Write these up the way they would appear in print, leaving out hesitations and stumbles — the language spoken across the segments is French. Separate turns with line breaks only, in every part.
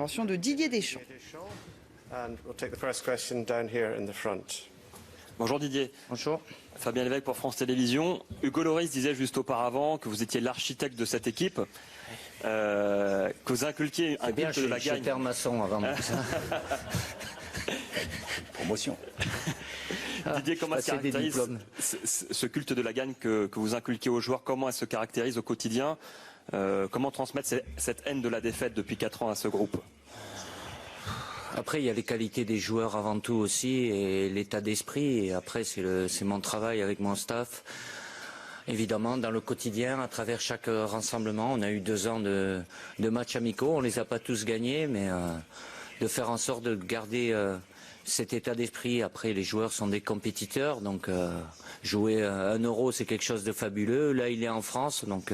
Intervention de Didier Deschamps.
Bonjour Didier.
Bonjour.
Fabien Lévesque pour France Télévisions. Hugo Lloris disait juste auparavant que vous étiez l'architecte de cette équipe, que vous inculquiez un culte de la gagne.
J'étais un maçon avant ça.
Promotion.
Didier, comment se caractérise ce culte de la gagne que vous inculquez aux joueurs? Comment elle se caractérise au quotidien? Comment transmettre cette haine de la défaite depuis 4 ans à ce groupe?
Après, il y a les qualités des joueurs avant tout aussi et l'état d'esprit. Et après, c'est mon travail avec mon staff. Évidemment, dans le quotidien, à travers chaque rassemblement, on a eu 2 ans de matchs amicaux. On les a pas tous gagnés, mais de faire en sorte de garder cet état d'esprit. Après, les joueurs sont des compétiteurs, donc jouer 1 euro, c'est quelque chose de fabuleux. Là, il est en France, donc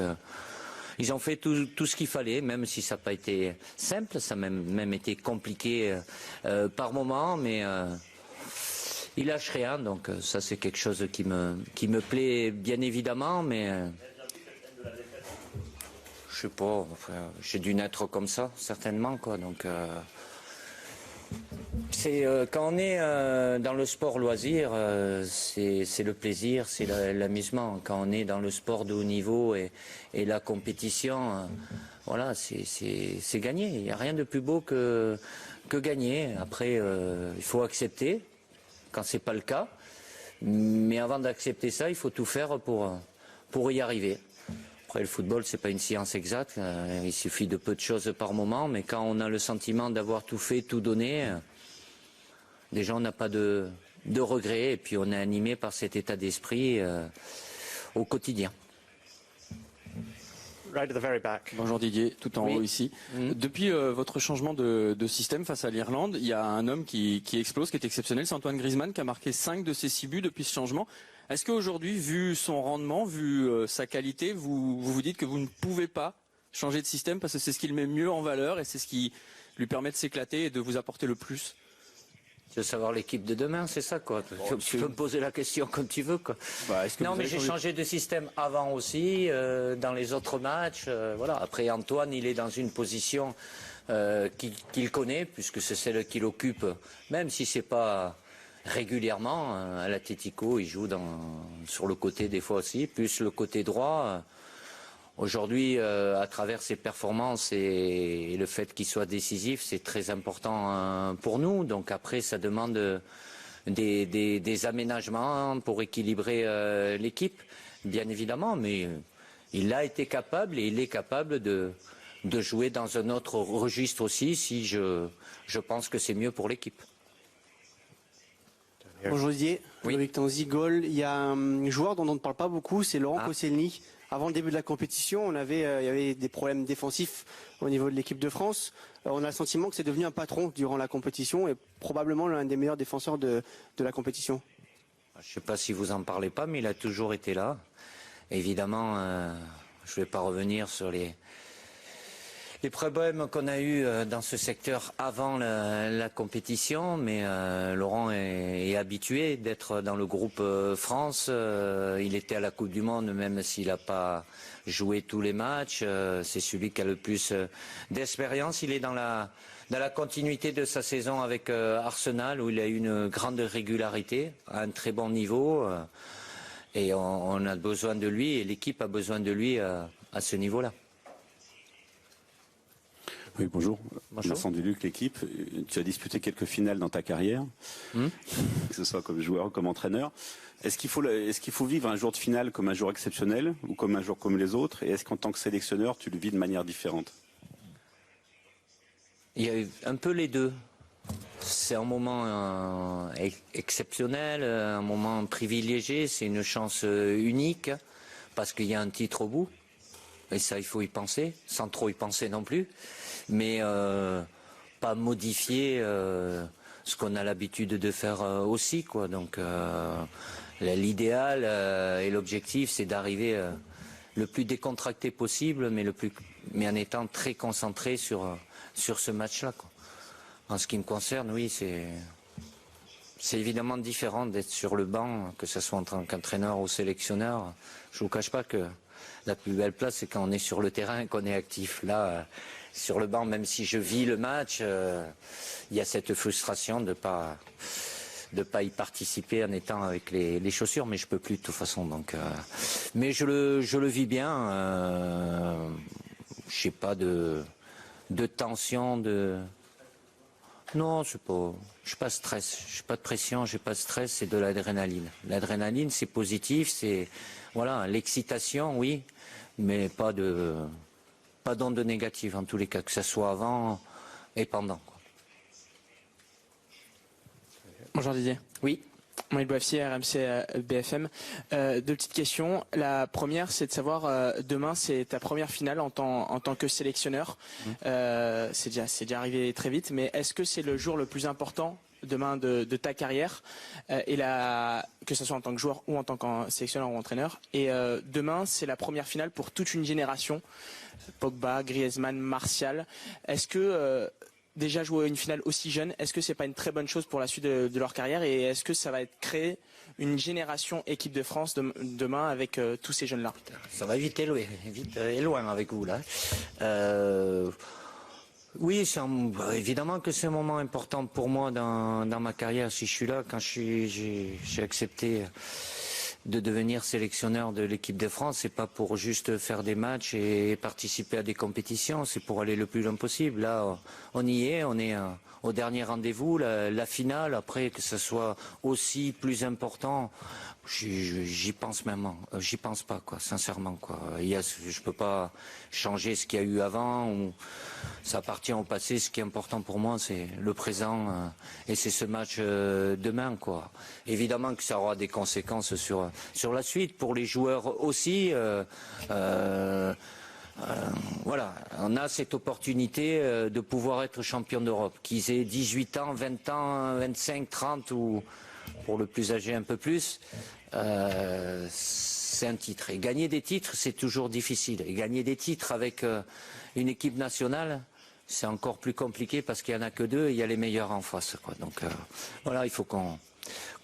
ils ont fait tout ce qu'il fallait, même si ça n'a pas été simple, ça a même été compliqué par moment, mais ils lâchent rien, donc ça c'est quelque chose qui me plaît bien évidemment, mais je sais pas, enfin, j'ai dû naître comme ça, certainement, quoi, donc c'est quand on est dans le sport loisir, c'est le plaisir, c'est l'amusement. Quand on est dans le sport de haut niveau et la compétition, voilà, c'est gagner. Il n'y a rien de plus beau que gagner. Après, il faut accepter quand c'est pas le cas. Mais avant d'accepter ça, il faut tout faire pour y arriver. Après, le football, c'est pas une science exacte. Il suffit de peu de choses par moment, mais quand on a le sentiment d'avoir tout fait, tout donné, déjà on n'a pas de regrets et puis on est animé par cet état d'esprit au quotidien.
Right at the very back.
Bonjour Didier, tout en haut ici. Depuis votre changement de système face à l'Irlande, il y a un homme qui explose, qui est exceptionnel, c'est Antoine Griezmann qui a marqué 5 de ses 6 buts depuis ce changement. Est-ce qu'aujourd'hui, vu son rendement, vu sa qualité, vous dites que vous ne pouvez pas changer de système parce que c'est ce qui le met mieux en valeur et c'est ce qui lui permet de s'éclater et de vous apporter le plus?
Tu veux savoir l'équipe de demain, c'est ça, quoi. Tu peux me poser la question comme tu veux, quoi. Non, mais j'ai changé de système avant aussi, dans les autres matchs. Voilà. Après, Antoine, il est dans une position qu'il connaît, puisque c'est celle qu'il occupe, même si c'est pas régulièrement. À l'Atlético, il joue sur le côté des fois aussi, plus le côté droit. Aujourd'hui, à travers ses performances et le fait qu'il soit décisif, c'est très important pour nous. Donc après, ça demande des aménagements pour équilibrer l'équipe, bien évidemment. Mais il a été capable et il est capable de jouer dans un autre registre aussi, si je pense que c'est mieux pour l'équipe.
Bonjour Didier, Loïc Tanzi, Gaulle. Il y a un joueur dont on ne parle pas beaucoup, c'est Laurent Koscielny. Avant le début de la compétition, il y avait des problèmes défensifs au niveau de l'équipe de France. On a le sentiment que c'est devenu un patron durant la compétition et probablement l'un des meilleurs défenseurs de la compétition.
Je ne sais pas si vous en parlez pas, mais il a toujours été là. Évidemment, je ne vais pas revenir sur les problèmes qu'on a eus dans ce secteur avant la compétition, mais Laurent est habitué d'être dans le groupe France. Il était à la Coupe du Monde, même s'il n'a pas joué tous les matchs. C'est celui qui a le plus d'expérience. Il est dans la continuité de sa saison avec Arsenal, où il a eu une grande régularité, à un très bon niveau. Et on a besoin de lui, et l'équipe a besoin de lui à ce niveau-là.
Oui, bonjour. Vincent Duluc, l'équipe. Tu as disputé quelques finales dans ta carrière, que ce soit comme joueur ou comme entraîneur. Est-ce qu'il faut vivre un jour de finale comme un jour exceptionnel ou comme un jour comme les autres? Et est-ce qu'en tant que sélectionneur, tu le vis de manière différente?
Il y a eu un peu les deux. C'est un moment exceptionnel, un moment privilégié. C'est une chance unique parce qu'il y a un titre au bout. Et ça, il faut y penser, sans trop y penser non plus. Mais pas modifier ce qu'on a l'habitude de faire aussi, quoi. Donc l'idéal et l'objectif, c'est d'arriver le plus décontracté possible, mais en étant très concentré sur ce match-là, quoi. En ce qui me concerne, oui, c'est évidemment différent d'être sur le banc, que ce soit en tant qu'entraîneur ou sélectionneur. Je vous cache pas que la plus belle place, c'est quand on est sur le terrain et qu'on est actif. Là, sur le banc, même si je vis le match, il y a cette frustration de pas y participer en étant avec les chaussures, mais je peux plus de toute façon. Donc, mais je le vis bien. Je n'ai pas de tension, non, je suis pas stress, je n'ai pas de pression, j'ai pas de stress, c'est de l'adrénaline. L'adrénaline, c'est positif, c'est voilà, l'excitation, oui, mais pas d'onde négative en tous les cas, que ce soit avant et pendant.
Bonjour Didier.
Oui.
Maël Boiffier, RMC BFM. Deux petites questions. La première, c'est de savoir, demain, c'est ta première finale en tant que sélectionneur. C'est déjà arrivé très vite, mais est-ce que c'est le jour le plus important demain de ta carrière, que ce soit en tant que joueur ou en tant que sélectionneur ou entraîneur. Et demain, c'est la première finale pour toute une génération. Pogba, Griezmann, Martial. Est-ce que déjà jouer une finale aussi jeune, est-ce que c'est pas une très bonne chose pour la suite de leur carrière, et est-ce que ça va créer une génération équipe de France demain avec tous ces jeunes-là?
Ça va vite et loin avec vous là. Oui, évidemment que c'est un moment important pour moi dans ma carrière. Si je suis là, quand j'ai accepté de devenir sélectionneur de l'équipe de France, c'est pas pour juste faire des matchs et participer à des compétitions, c'est pour aller le plus loin possible. Là, on y est, on est au dernier rendez-vous, la finale. Après, que ce soit aussi plus important, j'y pense même, j'y pense pas, quoi, sincèrement, quoi. Je peux pas changer ce qu'il y a eu avant, ou ça appartient au passé. Ce qui est important pour moi, c'est le présent, et c'est ce match demain, quoi. Évidemment que ça aura des conséquences sur la suite, pour les joueurs aussi. Voilà, on a cette opportunité de pouvoir être champion d'Europe, qu'ils aient 18 ans, 20 ans, 25, 30 ou pour le plus âgé un peu plus. C'est un titre. Et gagner des titres, c'est toujours difficile. Et gagner des titres avec une équipe nationale, c'est encore plus compliqué parce qu'il n'y en a que deux et il y a les meilleurs en face, quoi. Donc voilà, il faut qu'on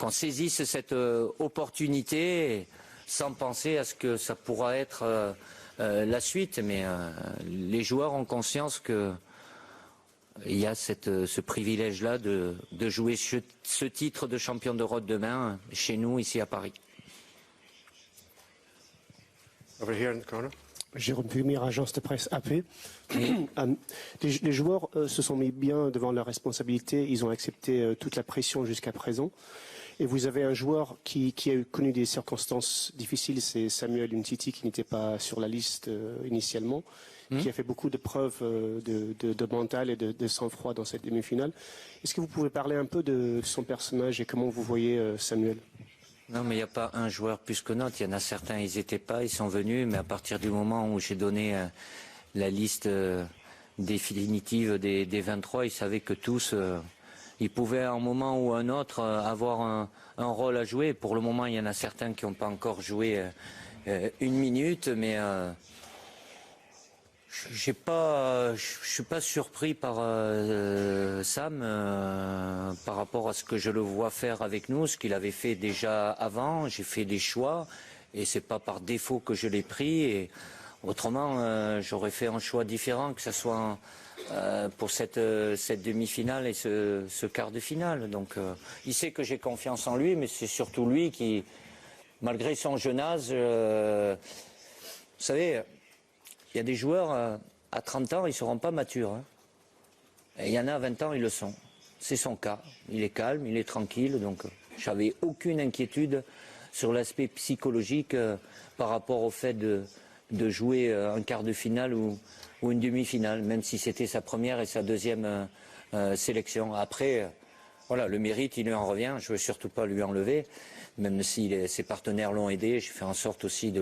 saisisse cette opportunité sans penser à ce que ça pourra être la suite. Mais les joueurs ont conscience que il y a ce privilège-là de jouer ce titre de champion d'Europe demain chez nous, ici à Paris.
Over here in the corner.
Jérôme Pumir, agence de presse AP. Les joueurs se sont mis bien devant leurs responsabilités. Ils ont accepté toute la pression jusqu'à présent. Et vous avez un joueur qui a connu des circonstances difficiles, c'est Samuel Umtiti, qui n'était pas sur la liste initialement, qui a fait beaucoup de preuves de mental et de sang-froid dans cette demi-finale. Est-ce que vous pouvez parler un peu de son personnage et comment vous voyez Samuel ?
Non, mais il n'y a pas un joueur plus que notre. Il y en a certains, ils n'étaient pas, ils sont venus, mais à partir du moment où j'ai donné la liste définitive des 23, ils savaient que tous, ils pouvaient à un moment ou à un autre avoir un rôle à jouer. Pour le moment, il y en a certains qui n'ont pas encore joué une minute, mais je suis pas surpris par Sam par rapport à ce que je le vois faire avec nous, ce qu'il avait fait déjà avant. J'ai fait des choix et c'est pas par défaut que je l'ai pris. Et autrement, j'aurais fait un choix différent, que ce soit pour cette demi-finale et ce quart de finale. Donc, il sait que j'ai confiance en lui, mais c'est surtout lui qui, malgré son jeune âge, vous savez. Il y a des joueurs, à 30 ans, ils ne seront pas matures. Hein. Et il y en a à 20 ans, ils le sont. C'est son cas. Il est calme, il est tranquille. Donc, je n'avais aucune inquiétude sur l'aspect psychologique par rapport au fait de jouer un quart de finale ou une demi-finale, même si c'était sa première et sa deuxième sélection. Après, voilà, le mérite, il lui en revient. Je ne veux surtout pas lui enlever, même si ses partenaires l'ont aidé. J'ai fait en sorte aussi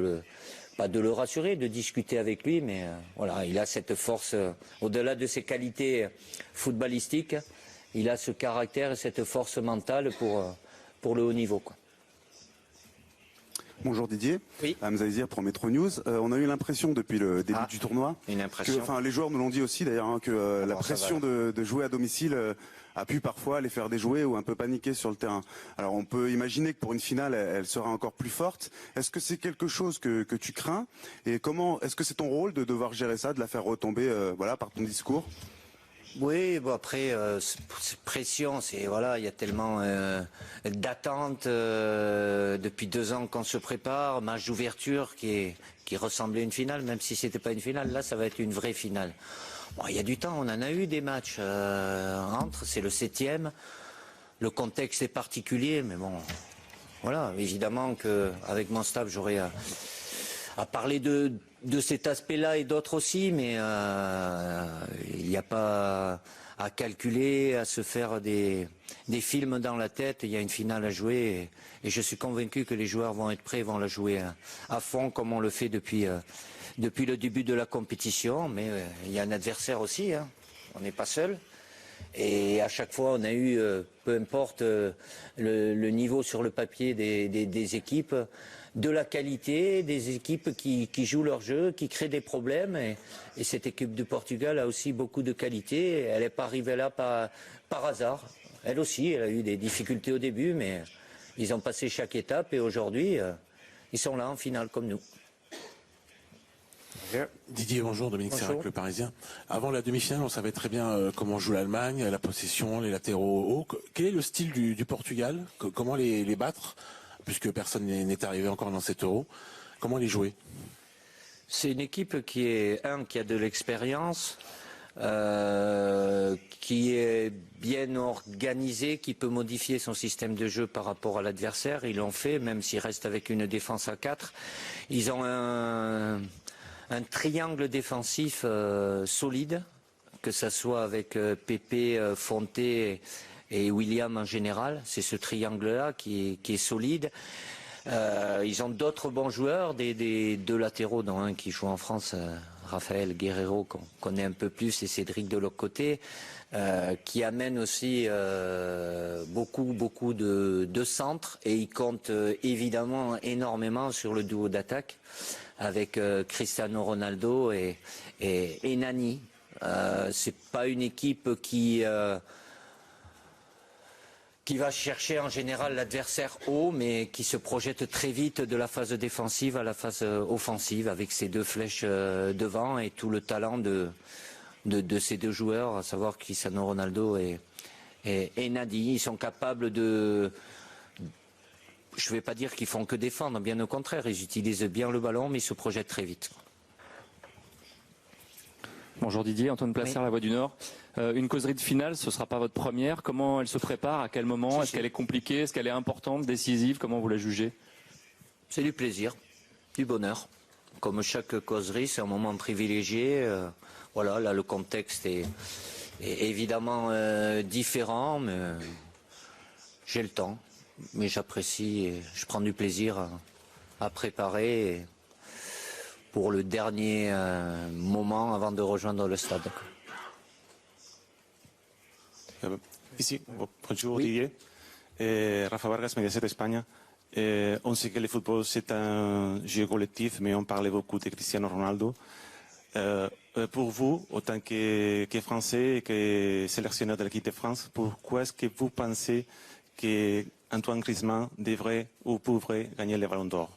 pas de le rassurer, de discuter avec lui, mais voilà, il a cette force, au-delà de ses qualités footballistiques, il a ce caractère et cette force mentale pour le haut niveau, quoi.
Bonjour Didier.
Oui.
Mzahir pour Metro News. On a eu l'impression depuis le début du tournoi, les joueurs nous l'ont dit aussi d'ailleurs, que la pression de jouer à domicile a pu parfois les faire déjouer ou un peu paniquer sur le terrain. Alors on peut imaginer que pour une finale, elle sera encore plus forte. Est-ce que c'est quelque chose que tu crains? Et est-ce que c'est ton rôle de devoir gérer ça, de la faire retomber par ton discours?
Oui, bon après, pression, il y a tellement d'attentes depuis 2 ans qu'on se prépare, match d'ouverture qui ressemblait à une finale, même si c'était pas une finale, là ça va être une vraie finale. Bon, il y a du temps, on en a eu des matchs c'est le 7e, le contexte est particulier, mais bon, voilà, évidemment qu'avec mon staff j'aurais à parler de cet aspect-là et d'autres aussi, mais il n'y a pas à calculer, à se faire des films dans la tête. Il y a une finale à jouer et je suis convaincu que les joueurs vont être prêts, vont la jouer à fond comme on le fait depuis le début de la compétition. Mais il y a un adversaire aussi, hein. On n'est pas seul. Et à chaque fois, on a eu, peu importe le niveau sur le papier des équipes, de la qualité, des équipes qui jouent leur jeu, qui créent des problèmes. Et cette équipe du Portugal a aussi beaucoup de qualité. Elle n'est pas arrivée là par hasard. Elle aussi, elle a eu des difficultés au début, mais ils ont passé chaque étape. Et aujourd'hui, ils sont là en finale comme nous.
Didier, bonjour, Dominique Sérac, Le Parisien. Avant la demi-finale, on savait très bien comment joue l'Allemagne, la possession, les latéraux hauts. Quel est le style du Portugal? Comment les battre? Puisque personne n'est arrivé encore dans cet Euro. Comment les jouer?
C'est une équipe qui a de l'expérience, qui est bien organisée, qui peut modifier son système de jeu par rapport à l'adversaire. Ils l'ont fait, même s'ils restent avec une défense à 4. Ils ont un triangle défensif solide, que ça soit avec Pepe, Fonte et William en général. C'est ce triangle-là qui est solide. Ils ont d'autres bons joueurs, des 2 latéraux, dont un qui joue en France, Raphaël Guerreiro, qu'on connaît un peu plus, et Cédric de l'autre côté, qui amènent aussi beaucoup de centres, et ils comptent évidemment énormément sur le duo d'attaque avec Cristiano Ronaldo et Nani. C'est pas une équipe qui va chercher en général l'adversaire haut, mais qui se projette très vite de la phase défensive à la phase offensive, avec ces 2 flèches devant et tout le talent de ces 2 joueurs, à savoir Cristiano Ronaldo et Nani. Ils sont capables de... Je ne vais pas dire qu'ils font que défendre, bien au contraire, ils utilisent bien le ballon, mais ils se projettent très vite.
Bonjour Didier, Antoine Placer, La Voix du Nord. Une causerie de finale, ce ne sera pas votre première. Comment elle se prépare? À quel moment? Est-ce qu'elle est compliquée? Est-ce qu'elle est importante, décisive? Comment vous la jugez?
C'est du plaisir, du bonheur. Comme chaque causerie, c'est un moment privilégié. Voilà, là le contexte est évidemment différent, mais j'ai le temps. Mais j'apprécie et je prends du plaisir à préparer pour le dernier moment avant de rejoindre le stade.
Ici, bonjour Didier. Rafa Vargas, Mediaset Espagne. On sait que le football c'est un jeu collectif, mais on parlait beaucoup de Cristiano Ronaldo. Pour vous, autant que Français et que sélectionneur de l'équipe de France, pourquoi est-ce que vous pensez qu'Antoine Griezmann devrait ou pourrait gagner le Ballon d'Or?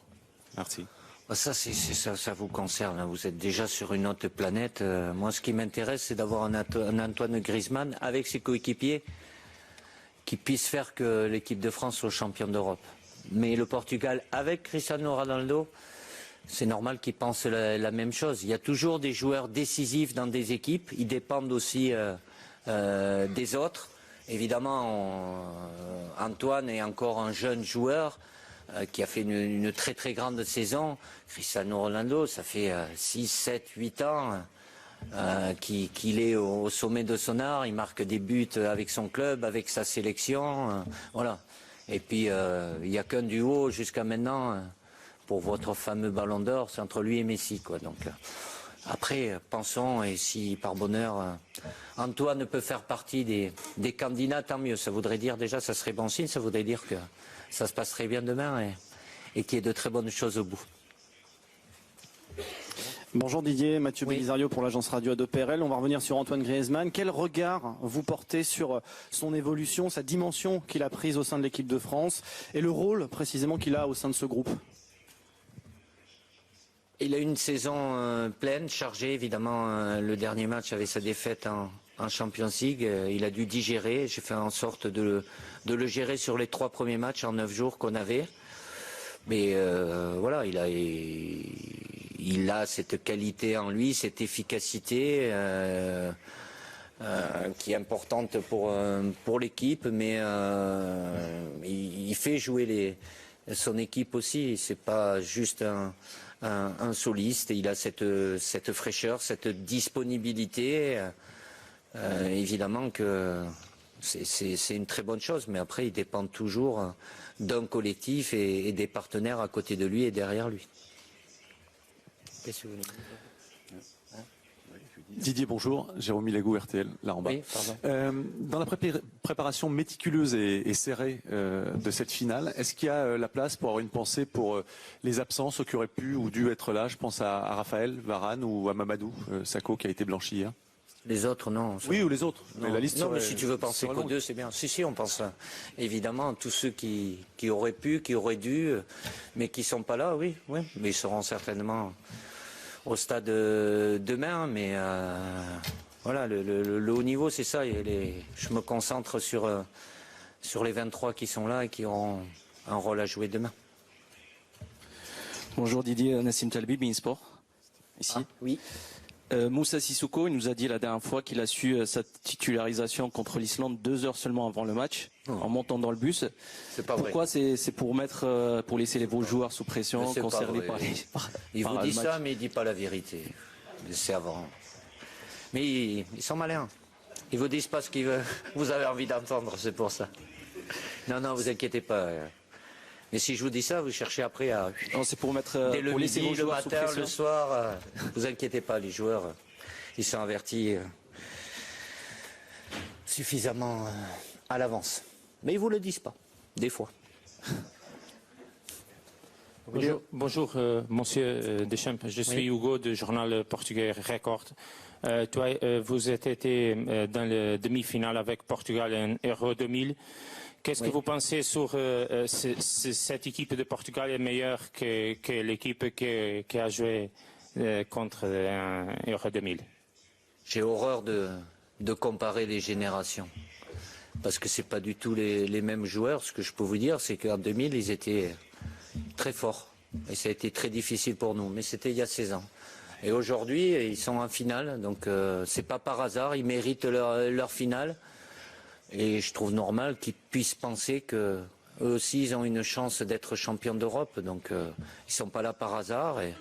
Merci.
Ça vous concerne, vous êtes déjà sur une autre planète. Moi, ce qui m'intéresse, c'est d'avoir un Antoine Griezmann avec ses coéquipiers qui puisse faire que l'équipe de France soit championne d'Europe. Mais le Portugal, avec Cristiano Ronaldo, c'est normal qu'ils pensent la même chose. Il y a toujours des joueurs décisifs dans des équipes. Ils dépendent aussi des autres. Évidemment, Antoine est encore un jeune joueur qui a fait une très très grande saison. Cristiano Ronaldo, ça fait 6, 7, 8 ans qu'il est au sommet de son art. Il marque des buts avec son club, avec sa sélection. Voilà. Et puis, il n'y a qu'un duo jusqu'à maintenant pour votre fameux Ballon d'Or, c'est entre lui et Messi, quoi. Donc, après, pensons, et si par bonheur Antoine peut faire partie des candidats, tant mieux. Ça voudrait dire déjà, ça serait bon signe, ça voudrait dire que ça se passerait bien demain qu'il y ait de très bonnes choses au bout.
Bonjour Didier, Mathieu Belisario pour l'agence radio Ado PRL. On va revenir sur Antoine Griezmann. Quel regard vous portez sur son évolution, sa dimension qu'il a prise au sein de l'équipe de France et le rôle précisément qu'il a au sein de ce groupe?
Il a eu une saison pleine, chargée évidemment. Le dernier match avec sa défaite en Champions League, il a dû digérer. J'ai fait en sorte de le gérer sur les 3 premiers matchs en 9 jours qu'on avait. Mais voilà, il a cette qualité en lui, cette efficacité qui est importante pour l'équipe, mais il fait jouer son équipe aussi. C'est pas juste un soliste. Il a cette fraîcheur, cette disponibilité. Évidemment que c'est une très bonne chose, mais après il dépend toujours d'un collectif et des partenaires à côté de lui et derrière lui. Qu'est-ce que vous voulez dire ?
Didier, bonjour. Jérôme Milagou, RTL, là en bas.
Oui,
dans la préparation méticuleuse et serrée de cette finale, est-ce qu'il y a la place pour avoir une pensée pour les absences qui auraient pu ou dû être là? Je pense à Raphaël, Varane ou à Mamadou Sakho qui a été blanchi hier.
Les autres, non.
Oui, ou les autres.
Non,
mais la liste
mais si tu veux penser qu'aux deux, c'est bien. Si, on pense évidemment à tous ceux qui auraient pu, qui auraient dû, mais qui ne sont pas là, oui. Mais ils seront certainement au stade demain. Mais voilà, le haut niveau, c'est ça. Je me concentre sur les 23 qui sont là et qui auront un rôle à jouer demain.
Bonjour Didier, Nassim Talbi, Beansport. Ici.
Oui.
Moussa Sissoko, il nous a dit la dernière fois qu'il a su sa titularisation contre l'Islande 2 heures seulement avant le match, en montant dans le bus.
C'est pas
Pourquoi
vrai.
C'est pour laisser vos joueurs sous pression, concernés par les.
Il vous dit ça, mais il dit pas la vérité. C'est avant. Mais ils sont malins. Ils vous disent pas ce que vous avez envie d'entendre, c'est pour ça. Non, vous inquiétez pas. Mais si je vous dis ça, vous cherchez après à...
Non, c'est pour mettre...
Dès le
pour laisser
midi,
vos
le
joueurs sous
matin,
pression.
le soir, vous inquiétez pas, les joueurs, ils sont avertis suffisamment à l'avance. Mais ils vous le disent pas, des fois.
Bonjour monsieur Deschamps, je suis Hugo du journal portugais Record. Toi, vous êtes été dans la demi-finale avec Portugal en Euro 2000. Qu'est-ce que vous pensez sur cette équipe de Portugal est meilleure que l'équipe qui a joué contre Euro 2000?
J'ai horreur de comparer les générations. Parce que c'est pas du tout les mêmes joueurs. Ce que je peux vous dire, c'est qu'en 2000, ils étaient très forts. Et ça a été très difficile pour nous. Mais c'était il y a 16 ans. Et aujourd'hui, ils sont en finale. Donc c'est pas par hasard. Ils méritent leur finale. Et je trouve normal qu'ils puissent penser que eux aussi, ils ont une chance d'être champions d'Europe. Donc ils sont pas là par hasard. Et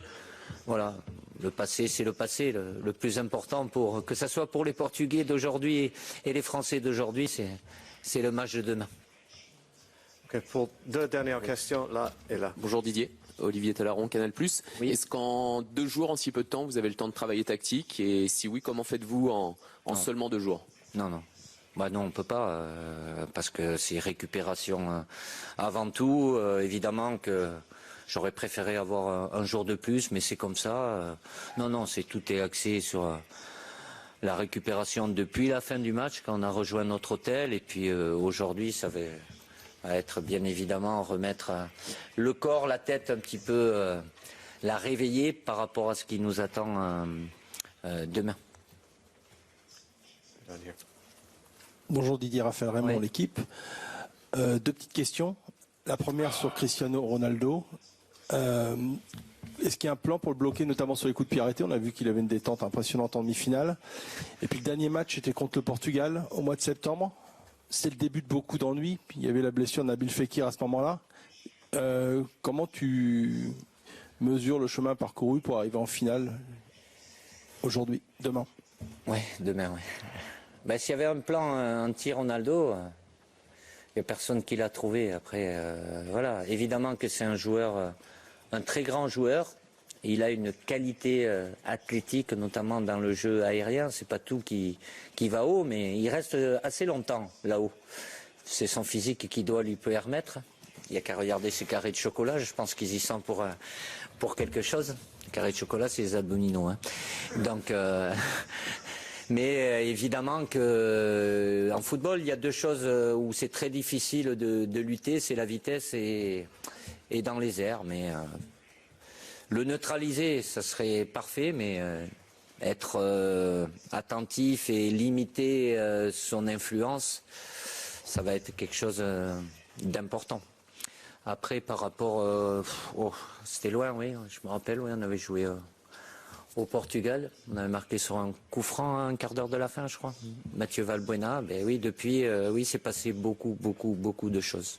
voilà. Le passé, c'est le passé. Le plus important, que ce soit pour les Portugais d'aujourd'hui et les Français d'aujourd'hui, c'est le match de demain.
Okay, pour 2 dernières questions, là et là.
Bonjour Didier, Olivier Talaron, Canal+. Oui. Est-ce qu'en 2 jours, en si peu de temps, vous avez le temps de travailler tactique? Et si oui, comment faites-vous en seulement 2 jours?
Non. Bah non, on peut pas, parce que c'est récupération avant tout. Évidemment que j'aurais préféré avoir un jour de plus, mais c'est comme ça. Non, tout est axé sur la récupération depuis la fin du match, quand on a rejoint notre hôtel. Et puis aujourd'hui, ça va être bien évidemment remettre le corps, la tête un petit peu, la réveiller par rapport à ce qui nous attend demain.
Bonjour Didier, Raphaël Raymond, l'équipe. 2 petites questions. La première sur Cristiano Ronaldo. Est-ce qu'il y a un plan pour le bloquer, notamment sur les coups de pied arrêtés? On a vu qu'il avait une détente impressionnante en demi-finale. Et puis le dernier match était contre le Portugal au mois de septembre. C'est le début de beaucoup d'ennuis. Puis il y avait la blessure de Nabil Fekir à ce moment-là. Comment tu mesures le chemin parcouru pour arriver en finale aujourd'hui, demain?
Oui, demain, oui. Ben, s'il y avait un plan anti-Ronaldo, il n'y a personne qui l'a trouvé. Après, voilà. Évidemment que c'est un joueur, un très grand joueur. Il a une qualité athlétique, notamment dans le jeu aérien. C'est pas tout qui va haut, mais il reste assez longtemps là-haut. C'est son physique qui doit lui permettre. Il n'y a qu'à regarder ces carrés de chocolat. Je pense qu'ils y sont pour quelque chose. Les carrés de chocolat, c'est les abdominaux. Hein. Donc, mais évidemment que en football, il y a deux choses où c'est très difficile de lutter. C'est la vitesse et dans les airs. Mais le neutraliser, ça serait parfait. Mais être attentif et limiter son influence, ça va être quelque chose d'important. Après, par rapport... c'était loin, oui, je me rappelle, oui, on avait joué au Portugal. On avait marqué sur un coup franc à un quart d'heure de la fin, je crois. Mathieu Valbuena, ben oui, depuis, oui, c'est passé beaucoup de choses.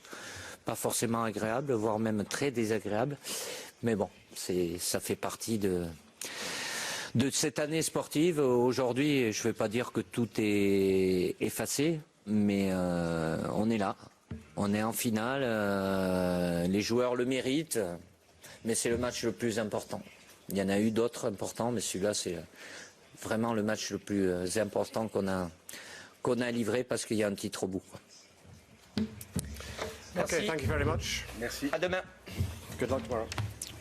Pas forcément agréables, voire même très désagréables. Mais bon, ça fait partie de cette année sportive. Aujourd'hui, je ne vais pas dire que tout est effacé, mais on est là. On est en finale, les joueurs le méritent, mais c'est le match le plus important. Il y en a eu d'autres importants, mais celui-là, c'est vraiment le match le plus important qu'on a livré parce qu'il y a un titre au bout.
Merci. Okay, thank you very much.
Merci. À demain.
Good luck tomorrow.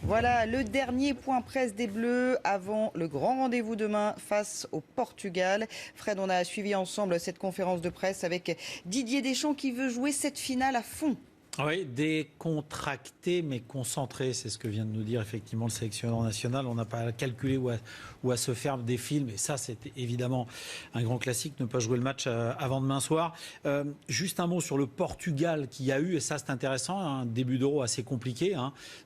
Voilà le dernier point presse des Bleus avant le grand rendez-vous demain face au Portugal. Fred, on a suivi ensemble cette conférence de presse avec Didier Deschamps qui veut jouer cette finale à fond.
Oui, décontracté mais concentré, c'est ce que vient de nous dire effectivement le sélectionneur national. On n'a pas à calculer ou à se faire des films, et ça c'est évidemment un grand classique, ne pas jouer le match avant demain soir. Juste un mot sur le Portugal qui a eu, et ça c'est intéressant, un début d'Euro assez compliqué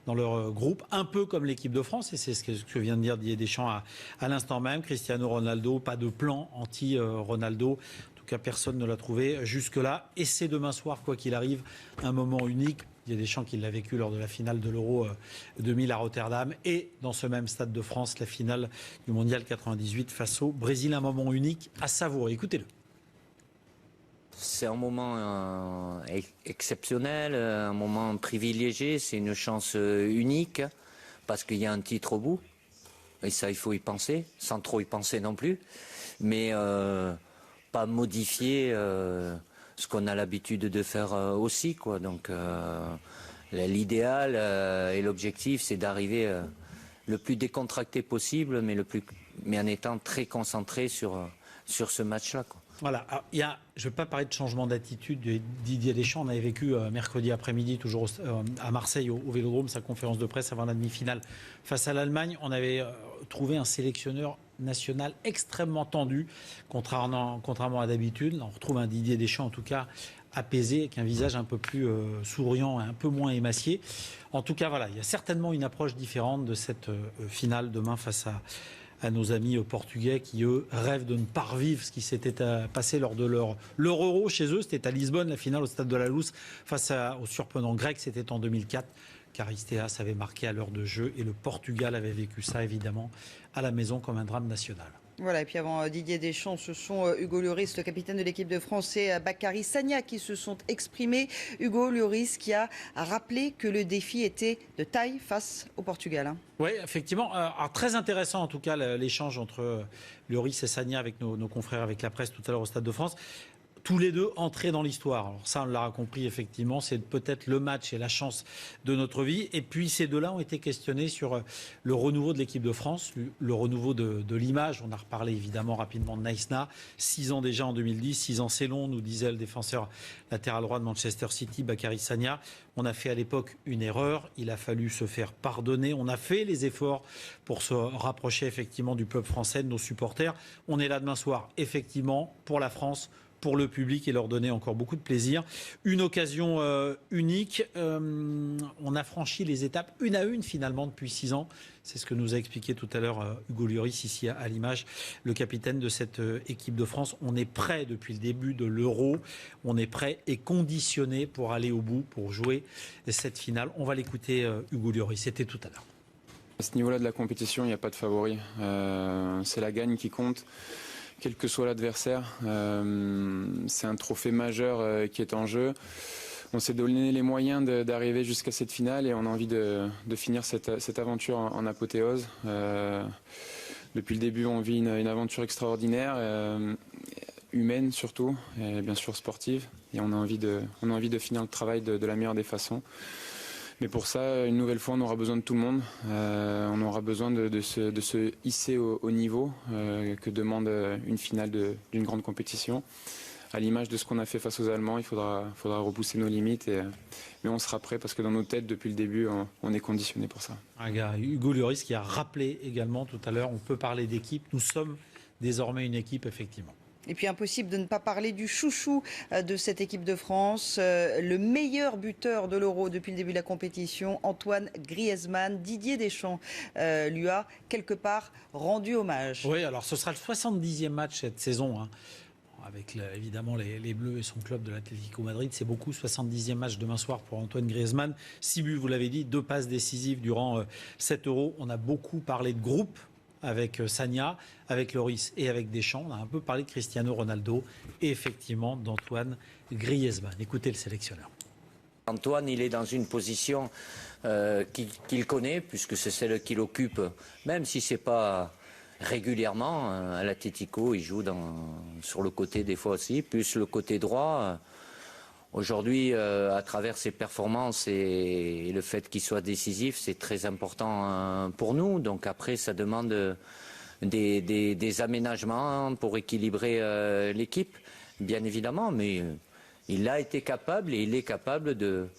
dans leur groupe, un peu comme l'équipe de France, et c'est ce que vient de dire Didier Deschamps à l'instant même. Cristiano Ronaldo, pas de plan anti-Ronaldo. Personne ne l'a trouvé jusque-là. Et c'est demain soir, quoi qu'il arrive, un moment unique. Il y a des Deschamps qui l'a vécu lors de la finale de l'Euro 2000 à Rotterdam. Et dans ce même stade de France, la finale du Mondial 98 face au Brésil. Un moment unique à savourer. Écoutez-le.
C'est un moment exceptionnel, un moment privilégié. C'est une chance unique parce qu'il y a un titre au bout. Et ça, il faut y penser, sans trop y penser non plus. Mais... pas modifier ce qu'on a l'habitude de faire aussi, quoi. Donc l'idéal et l'objectif, c'est d'arriver le plus décontracté possible, mais en étant très concentré sur ce match-là, quoi.
Voilà, alors, je ne vais pas parler de changement d'attitude de Didier Deschamps. On avait vécu mercredi après-midi, toujours à Marseille, au Vélodrome, sa conférence de presse avant la demi-finale face à l'Allemagne. On avait trouvé un sélectionneur national extrêmement tendu, contrairement à d'habitude. On retrouve un Didier Deschamps, en tout cas, apaisé, avec un visage un peu plus souriant et un peu moins émacié. En tout cas, voilà, il y a certainement une approche différente de cette finale demain face à nos amis portugais qui, eux, rêvent de ne pas revivre ce qui s'était passé lors de leur Euro chez eux. C'était à Lisbonne, la finale au Stade de la Luz face au surprenant grec. C'était en 2004. Charisteas avait marqué à l'heure de jeu et le Portugal avait vécu ça, évidemment, à la maison comme un drame national.
Voilà, et puis avant Didier Deschamps, ce sont Hugo Lloris, le capitaine de l'équipe de France, et Bakary Sagna qui se sont exprimés. Hugo Lloris qui a rappelé que le défi était de taille face au Portugal.
Oui, effectivement. Alors, très intéressant en tout cas l'échange entre Lloris et Sagna avec nos confrères, avec la presse tout à l'heure au Stade de France. Tous les deux entrés dans l'histoire. Alors ça, on l'aura compris, effectivement, c'est peut-être le match et la chance de notre vie. Et puis ces deux-là ont été questionnés sur le renouveau de l'équipe de France, le renouveau de l'image. On a reparlé évidemment rapidement de Naïsna. 6 ans déjà en 2010, 6 ans c'est long, nous disait le défenseur latéral droit de Manchester City, Bakary Sagna. On a fait à l'époque une erreur, il a fallu se faire pardonner. On a fait les efforts pour se rapprocher effectivement du peuple français, de nos supporters. On est là demain soir, effectivement, pour la France, pour le public et leur donner encore beaucoup de plaisir. Une occasion unique. On a franchi les étapes une à une finalement depuis 6 ans. C'est ce que nous a expliqué tout à l'heure Hugo Lloris ici à l'image, le capitaine de cette équipe de France. On est prêt depuis le début de l'Euro. On est prêt et conditionné pour aller au bout, pour jouer cette finale. On va l'écouter Hugo Lloris. C'était tout à l'heure.
À ce niveau-là de la compétition, il n'y a pas de favori. C'est la gagne qui compte. Quel que soit l'adversaire, c'est un trophée majeur qui est en jeu. On s'est donné les moyens d'arriver jusqu'à cette finale et on a envie de finir cette aventure en apothéose. Depuis le début, on vit une aventure extraordinaire. humaine surtout, et bien sûr sportive. Et on a envie de finir le travail de la meilleure des façons. Mais pour ça, une nouvelle fois, on aura besoin de tout le monde. On aura besoin de se hisser au niveau que demande une finale d'une grande compétition. À l'image de ce qu'on a fait face aux Allemands, il faudra repousser nos limites. Mais on sera prêt parce que dans nos têtes, depuis le début, on est conditionné pour ça.
Un gars, Hugo Lloris, qui a rappelé également tout à l'heure, on peut parler d'équipe. Nous sommes désormais une équipe, effectivement.
Et puis impossible de ne pas parler du chouchou de cette équipe de France, le meilleur buteur de l'Euro depuis le début de la compétition, Antoine Griezmann. Didier Deschamps lui a quelque part rendu hommage.
Oui, alors ce sera le 70e match cette saison, hein. Avec évidemment les Bleus et son club de l'Atlético Madrid. C'est beaucoup, 70e match demain soir pour Antoine Griezmann. 6 buts, vous l'avez dit, 2 passes décisives durant cet Euro. On a beaucoup parlé de groupe avec Sagna, avec Lloris et avec Deschamps. On a un peu parlé de Cristiano Ronaldo et effectivement d'Antoine Griezmann. Écoutez le sélectionneur.
Antoine, il est dans une position qu'il connaît, puisque c'est celle qu'il occupe, même si c'est pas régulièrement. À l'Atlético, il joue sur le côté des fois aussi, plus le côté droit. Aujourd'hui, à travers ses performances et le fait qu'il soit décisif, c'est très important pour nous. Donc après, ça demande des aménagements pour équilibrer l'équipe, bien évidemment. Mais il a été capable et il est capable de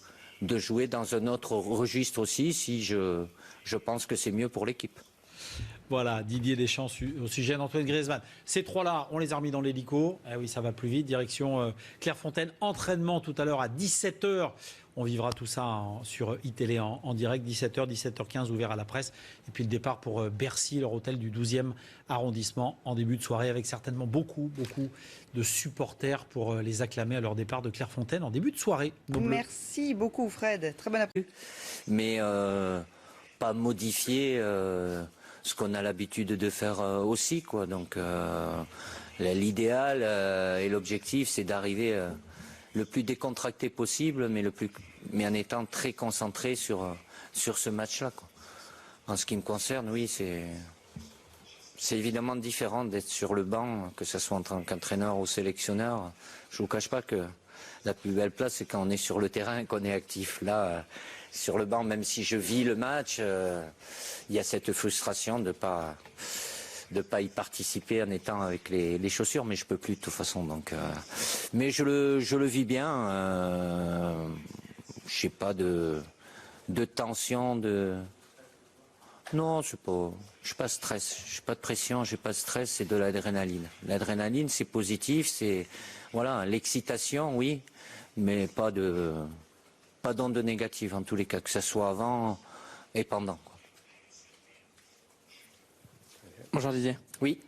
jouer dans un autre registre aussi, si je pense que c'est mieux pour l'équipe.
Voilà, Didier Deschamps au sujet d'Antoine Griezmann. Ces trois-là, on les a remis dans l'hélico. Eh oui, ça va plus vite. Direction Clairefontaine. Entraînement tout à l'heure à 17h. On vivra tout ça sur iTélé en direct. 17h, 17h15, ouvert à la presse. Et puis le départ pour Bercy, leur hôtel du 12e arrondissement, en début de soirée, avec certainement beaucoup de supporters pour les acclamer à leur départ de Clairefontaine en début de soirée.
Merci beaucoup, Fred. Très bon appétit.
Mais pas modifier ce qu'on a l'habitude de faire aussi, quoi. Donc l'idéal et l'objectif, c'est d'arriver le plus décontracté possible, mais en étant très concentré sur ce match-là, quoi. En ce qui me concerne, oui, c'est évidemment différent d'être sur le banc, que ce soit en tant qu'entraîneur ou sélectionneur. Je vous cache pas que la plus belle place, c'est quand on est sur le terrain et qu'on est actif. Là, sur le banc, même si je vis le match, il y a cette frustration de pas y participer en étant avec les chaussures, mais je peux plus de toute façon. Donc, mais je le vis bien. J'ai pas de tension, non, je suis pas stress, j'ai pas de pression, j'ai pas de stress, c'est de l'adrénaline. L'adrénaline, c'est positif, c'est voilà, l'excitation, oui, mais pas d'onde négative en tous les cas, que ce soit avant et pendant.
Bonjour Didier.
Oui.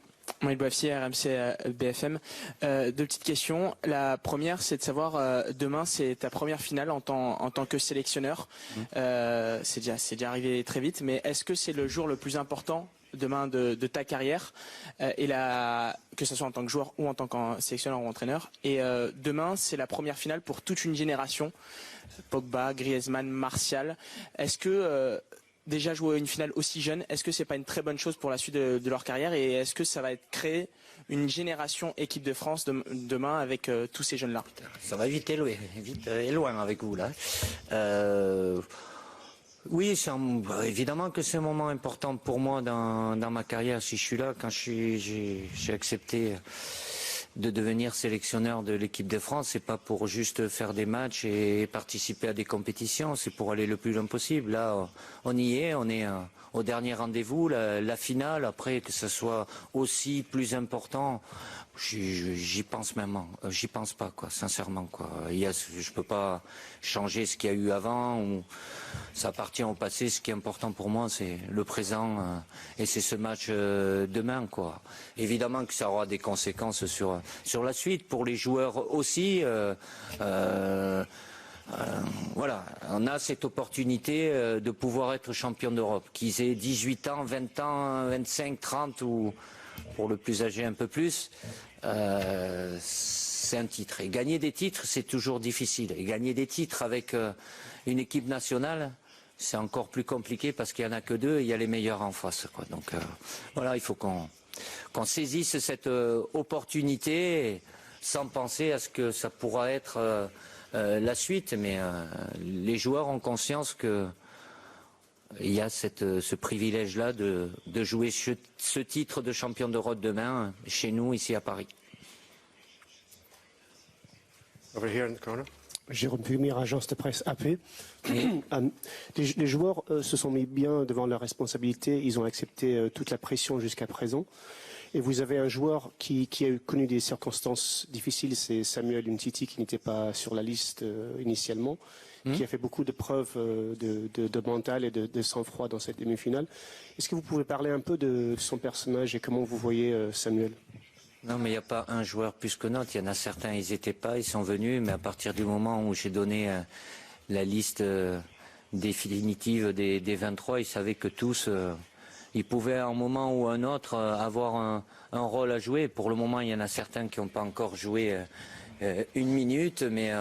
Maël Boissier, RMC BFM. Deux petites questions. La première, c'est de savoir, demain, c'est ta première finale en tant que sélectionneur. C'est déjà arrivé très vite, mais est-ce que c'est le jour le plus important demain de ta carrière, que ce soit en tant que joueur ou en tant que sélectionneur ou entraîneur. Et demain, c'est la première finale pour toute une génération. Pogba, Griezmann, Martial. Est-ce que déjà jouer une finale aussi jeune, est-ce que c'est pas une très bonne chose pour la suite de leur carrière, et est-ce que ça va créer une génération équipe de France demain avec tous ces jeunes-là?
Ça va vite et loin avec vous là. Oui, évidemment que c'est un moment important pour moi dans ma carrière. Si je suis là, quand j'ai accepté de devenir sélectionneur de l'équipe de France, c'est pas pour juste faire des matchs et participer à des compétitions, c'est pour aller le plus loin possible. Là, on y est, on est au dernier rendez-vous, la finale. Après, que ce soit aussi plus important, j'y pense pas, quoi, sincèrement, quoi. Je peux pas changer ce qu'il y a eu avant, ou ça appartient au passé. Ce qui est important pour moi, c'est le présent, et c'est ce match demain, quoi. Évidemment que ça aura des conséquences sur la suite, pour les joueurs aussi. Voilà, on a cette opportunité de pouvoir être champion d'Europe, qu'ils aient 18 ans, 20 ans, 25, 30 ou pour le plus âgé un peu plus. C'est un titre. Et gagner des titres, c'est toujours difficile. Et gagner des titres avec une équipe nationale, c'est encore plus compliqué parce qu'il n'y en a que deux et il y a les meilleurs en face, quoi. Donc voilà, il faut qu'on qu'on saisisse cette opportunité sans penser à ce que ça pourra être la suite. Mais les joueurs ont conscience que il y a ce privilège-là de jouer ce titre de champion d'Europe demain chez nous, ici à Paris.
Over here in the corner.
Jérôme Pumir, agence de presse AP. Les joueurs se sont mis bien devant leurs responsabilités. Ils ont accepté toute la pression jusqu'à présent. Et vous avez un joueur qui a connu des circonstances difficiles, c'est Samuel Umtiti, qui n'était pas sur la liste initialement, qui a fait beaucoup de preuves de mental et de sang-froid dans cette demi-finale. Est-ce que vous pouvez parler un peu de son personnage et comment vous voyez Samuel ?
Non, mais il n'y a pas un joueur plus que notre. Il y en a certains, ils n'étaient pas, ils sont venus, mais à partir du moment où j'ai donné la liste définitive des 23, ils savaient que tous, ils pouvaient à un moment ou à un autre avoir un rôle à jouer. Pour le moment, il y en a certains qui n'ont pas encore joué une minute, mais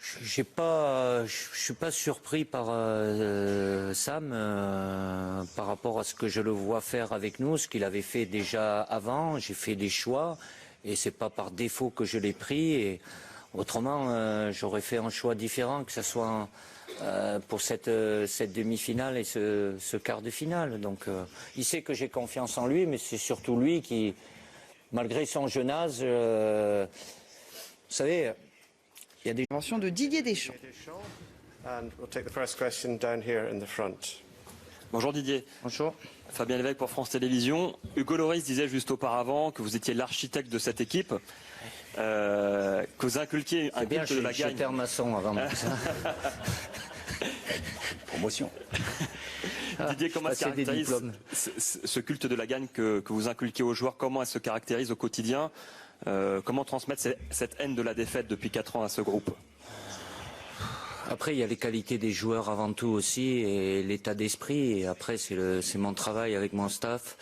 je suis pas surpris par Sam par rapport à ce que je le vois faire avec nous, ce qu'il avait fait déjà avant. J'ai fait des choix et c'est pas par défaut que je l'ai pris. Et autrement, j'aurais fait un choix différent, que ce soit pour cette demi-finale et ce quart de finale. Donc, il sait que j'ai confiance en lui, mais c'est surtout lui qui, malgré son jeune âge, vous savez. Il y a des
interventions de Didier Deschamps.
Bonjour Didier.
Bonjour.
Fabien Lévesque pour France Télévisions. Hugo Lloris disait juste auparavant que vous étiez l'architecte de cette équipe, que vous inculquiez un culte de la gagne.
J'étais un maçon avant ça.
Promotion. Didier, comment se caractérise ce culte de la gagne que vous inculquez aux joueurs? Comment elle se caractérise au quotidien? Comment transmettre cette haine de la défaite depuis 4 ans à ce groupe?
Après, il y a les qualités des joueurs avant tout aussi et l'état d'esprit. Et après, c'est mon travail avec mon staff.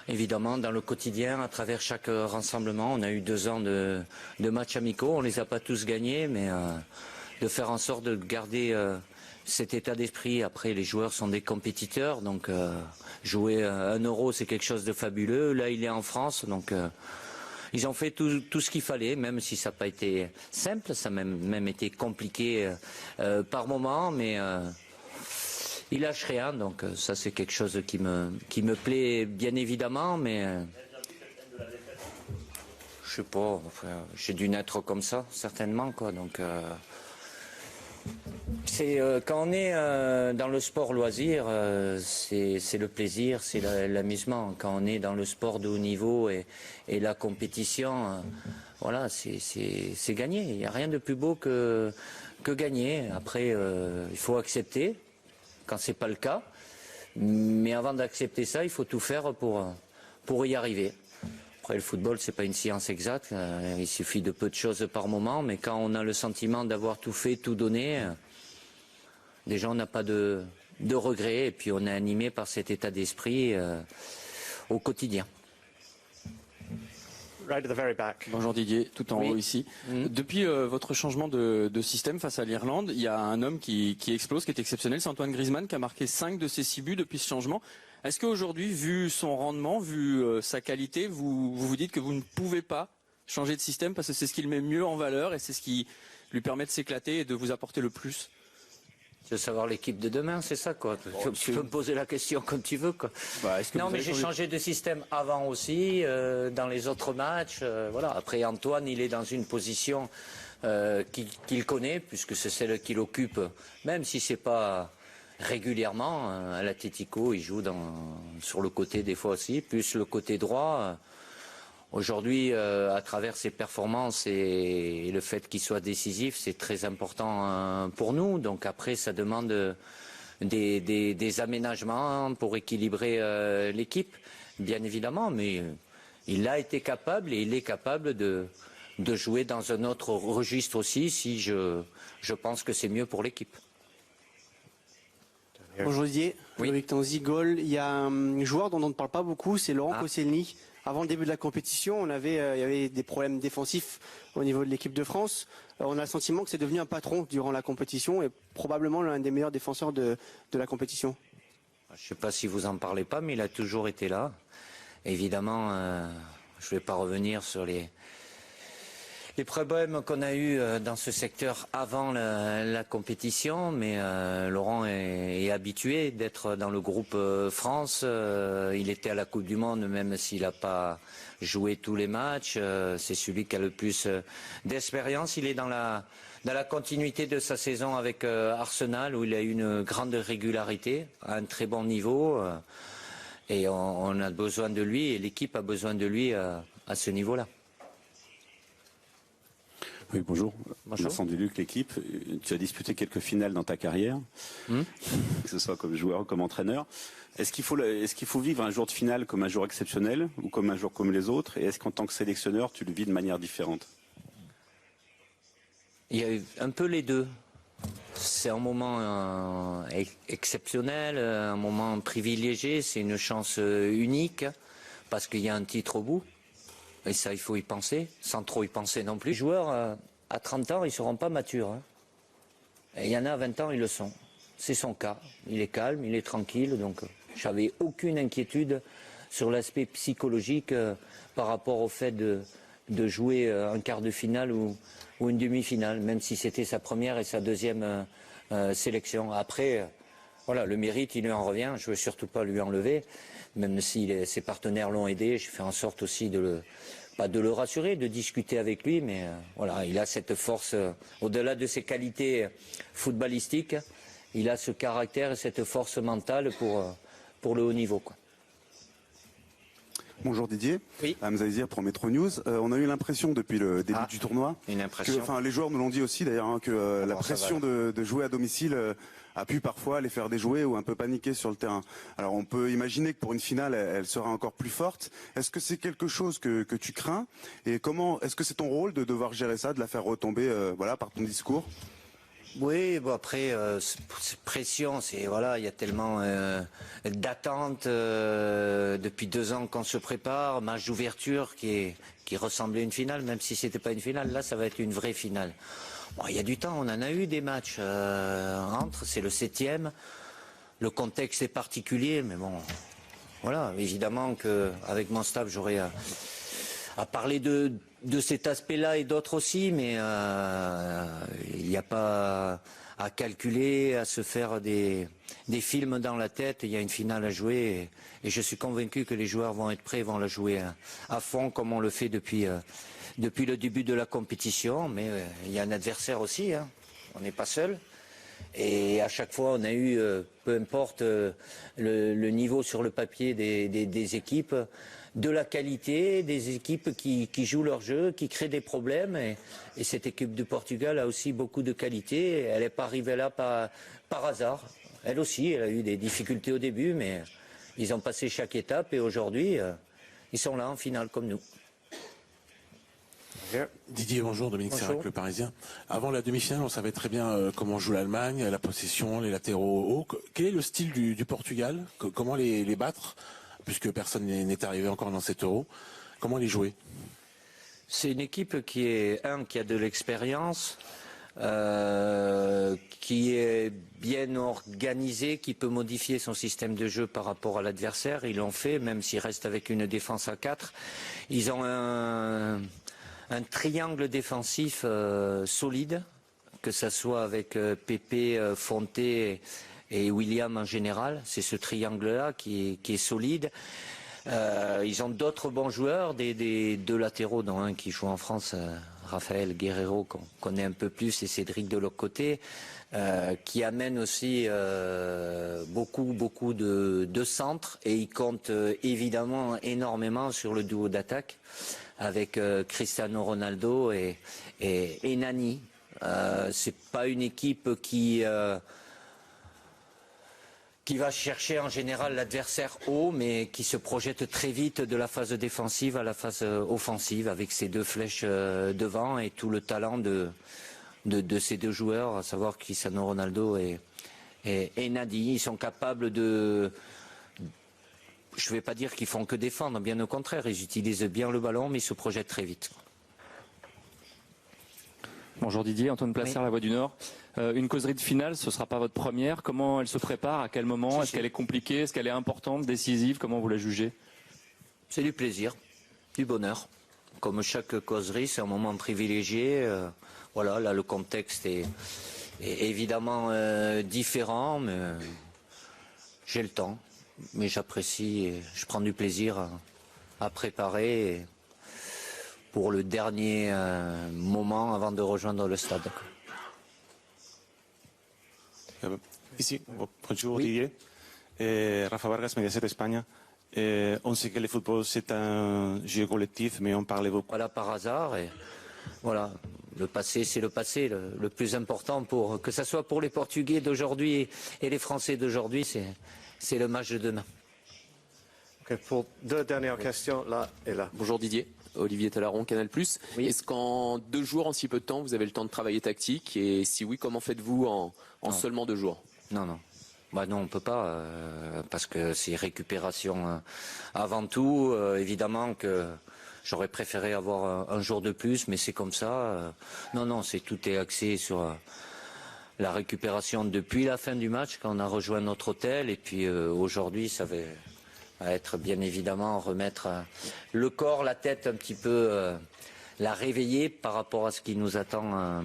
Évidemment, dans le quotidien, à travers chaque rassemblement, on a eu 2 ans de matchs amicaux. On les a pas tous gagnés, mais de faire en sorte de garder cet état d'esprit. Après, les joueurs sont des compétiteurs, donc jouer 1 euro, c'est quelque chose de fabuleux. Là, il est en France, donc ils ont fait tout ce qu'il fallait, même si ça n'a pas été simple, ça a même été compliqué par moment, mais il lâche rien, donc ça c'est quelque chose qui me plaît bien évidemment, mais je sais pas, enfin, j'ai dû naître comme ça, certainement, quoi, donc c'est quand on est dans le sport loisir, c'est le plaisir, c'est l'amusement. Quand on est dans le sport de haut niveau et la compétition, voilà, c'est gagner. Il n'y a rien de plus beau que gagner. Après, il faut accepter quand c'est pas le cas. Mais avant d'accepter ça, il faut tout faire pour y arriver. Après, le football, c'est pas une science exacte. Il suffit de peu de choses par moment, mais quand on a le sentiment d'avoir tout fait, tout donné, déjà on n'a pas de regrets et puis on est animé par cet état d'esprit au quotidien.
Right at the very back. Bonjour Didier, tout en haut ici. Depuis votre changement de système face à l'Irlande, il y a un homme qui explose, qui est exceptionnel, c'est Antoine Griezmann qui a marqué 5 de ses 6 buts depuis ce changement. Est-ce qu'aujourd'hui, vu son rendement, vu sa qualité, vous dites que vous ne pouvez pas changer de système parce que c'est ce qui le met mieux en valeur et c'est ce qui lui permet de s'éclater et de vous apporter le plus?
Tu veux savoir l'équipe de demain, c'est ça, quoi. Tu peux me poser la question comme tu veux, quoi. Non, mais j'ai changé de système avant aussi, dans les autres matchs. Voilà. Après, Antoine, il est dans une position qu'il connaît, puisque c'est celle qu'il occupe, même si c'est pas régulièrement. À l'Atlético, il joue sur le côté des fois aussi, plus le côté droit. Aujourd'hui, à travers ses performances et le fait qu'il soit décisif, c'est très important pour nous. Donc après, ça demande des aménagements pour équilibrer l'équipe, bien évidemment. Mais il a été capable et il est capable de jouer dans un autre registre aussi, si je pense que c'est mieux pour l'équipe.
Bonjour Didier, Loïc Tanzi, Gaulle. Il y a un joueur dont on ne parle pas beaucoup, c'est Laurent Koscielny. Avant le début de la compétition, il y avait des problèmes défensifs au niveau de l'équipe de France. On a le sentiment que c'est devenu un patron durant la compétition et probablement l'un des meilleurs défenseurs de la compétition.
Je ne sais pas si vous en parlez pas, mais il a toujours été là. Évidemment, je ne vais pas revenir sur les problèmes qu'on a eus dans ce secteur avant la compétition, mais Laurent est habitué d'être dans le groupe France. Il était à la Coupe du Monde, même s'il n'a pas joué tous les matchs. C'est celui qui a le plus d'expérience. Il est dans la continuité de sa saison avec Arsenal, où il a eu une grande régularité, à un très bon niveau. Et on a besoin de lui, et l'équipe a besoin de lui à ce niveau-là.
Oui, bonjour. Vincent Duluc, l'équipe. Tu as disputé quelques finales dans ta carrière, que ce soit comme joueur ou comme entraîneur. Est-ce qu'il faut vivre un jour de finale comme un jour exceptionnel ou comme un jour comme les autres? Et est-ce qu'en tant que sélectionneur, tu le vis de manière différente?
Il y a eu un peu les deux. C'est un moment exceptionnel, un moment privilégié, c'est une chance unique, parce qu'il y a un titre au bout. Et ça, il faut y penser, sans trop y penser non plus. Les joueurs, à 30 ans, ils ne seront pas matures. Hein. Et il y en a à 20 ans, ils le sont. C'est son cas. Il est calme, il est tranquille. Donc, j'avais aucune inquiétude sur l'aspect psychologique par rapport au fait de jouer un quart de finale ou une demi-finale, même si c'était sa première et sa deuxième sélection. Après, voilà, le mérite, il lui en revient. Je ne veux surtout pas lui enlever. Même si ses partenaires l'ont aidé, je fais en sorte aussi pas de le rassurer, de discuter avec lui, mais voilà, il a cette force, au-delà de ses qualités footballistiques, il a ce caractère et cette force mentale pour le haut niveau, quoi.
Bonjour Didier, Hamza Izir pour Metro News. On a eu l'impression depuis le début du tournoi, les joueurs nous l'ont dit aussi d'ailleurs, que la pression de jouer à domicile a pu parfois les faire déjouer ou un peu paniquer sur le terrain. Alors on peut imaginer que pour une finale, elle sera encore plus forte. Est-ce que c'est quelque chose que tu crains? Et est-ce que c'est ton rôle de devoir gérer ça, de la faire retomber par ton discours?
Oui, bon après, pression, il y a tellement d'attentes depuis 2 ans qu'on se prépare, match d'ouverture qui ressemblait à une finale, même si c'était pas une finale, là ça va être une vraie finale. Bon, il y a du temps, on en a eu des matchs c'est le 7e, le contexte est particulier, mais bon, voilà, évidemment qu'avec mon staff j'aurais à parler de cet aspect-là et d'autres aussi, mais il n'y a pas à calculer, à se faire des films dans la tête. Il y a une finale à jouer et je suis convaincu que les joueurs vont être prêts, vont la jouer à fond comme on le fait depuis le début de la compétition. Mais il y a un adversaire aussi, hein. On n'est pas seul. Et à chaque fois, on a eu, peu importe le niveau sur le papier des équipes, de la qualité, des équipes qui jouent leur jeu, qui créent des problèmes. Et cette équipe du Portugal a aussi beaucoup de qualité. Elle n'est pas arrivée là par hasard. Elle aussi, elle a eu des difficultés au début, mais ils ont passé chaque étape. Et aujourd'hui, ils sont là en finale comme nous.
Didier, bonjour, Dominique Serrac, Le Parisien. Avant la demi-finale, on savait très bien comment joue l'Allemagne, la possession, les latéraux hauts. Quel est le style du Portugal? Comment les battre, puisque personne n'est arrivé encore dans cet Euro? Comment les jouer?
C'est une équipe qui a de l'expérience, qui est bien organisée, qui peut modifier son système de jeu par rapport à l'adversaire. Ils l'ont fait, même s'ils restent avec une défense à 4. Ils ont un triangle défensif solide, que ça soit avec Pepe, Fonte et William en général. C'est ce triangle-là qui est solide. Ils ont d'autres bons joueurs, des 2 latéraux, dont un qui joue en France, Raphaël Guerreiro, qu'on connaît un peu plus, et Cédric de l'autre côté, qui amène aussi beaucoup de centres, et ils comptent évidemment énormément sur le duo d'attaque avec Cristiano Ronaldo et Nani. C'est pas une équipe qui va chercher en général l'adversaire haut, mais qui se projette très vite de la phase défensive à la phase offensive, avec ces 2 flèches devant et tout le talent de ces 2 joueurs, à savoir Cristiano Ronaldo et Nani. Ils sont capables je ne vais pas dire qu'ils font que défendre, bien au contraire, ils utilisent bien le ballon, mais ils se projettent très vite.
Bonjour Didier, Antoine Placer, La Voix du Nord. Une causerie de finale, ce ne sera pas votre première. Comment elle se prépare? À quel moment? Est-ce qu'elle est compliquée? Est-ce qu'elle est importante, décisive? Comment vous la jugez?
C'est du plaisir, du bonheur. Comme chaque causerie, c'est un moment privilégié. Voilà, là le contexte est évidemment différent, mais j'ai le temps. Mais j'apprécie et je prends du plaisir à préparer pour le dernier moment avant de rejoindre le stade.
Ici, bonjour Didier. Rafa Vargas, Mediaset Espagne. On sait que le football c'est un jeu collectif, mais on parlait beaucoup.
Voilà, par hasard. Et voilà, le passé c'est le passé. Le plus important, pour que ce soit pour les Portugais d'aujourd'hui et les Français d'aujourd'hui, c'est le match de demain.
Okay, pour deux dernières questions, là et là.
Bonjour Didier. Olivier Talaron, Canal+. Oui. Est-ce qu'en 2 jours, en si peu de temps, vous avez le temps de travailler tactique? Et si oui, comment faites-vous en seulement 2 jours?
Non. Bah non, on peut pas, parce que c'est récupération avant tout. Évidemment que j'aurais préféré avoir un jour de plus, mais c'est comme ça. Non, tout est axé sur la récupération depuis la fin du match, quand on a rejoint notre hôtel. Et puis aujourd'hui, ça va être bien évidemment remettre le corps, la tête un petit peu, la réveiller par rapport à ce qui nous attend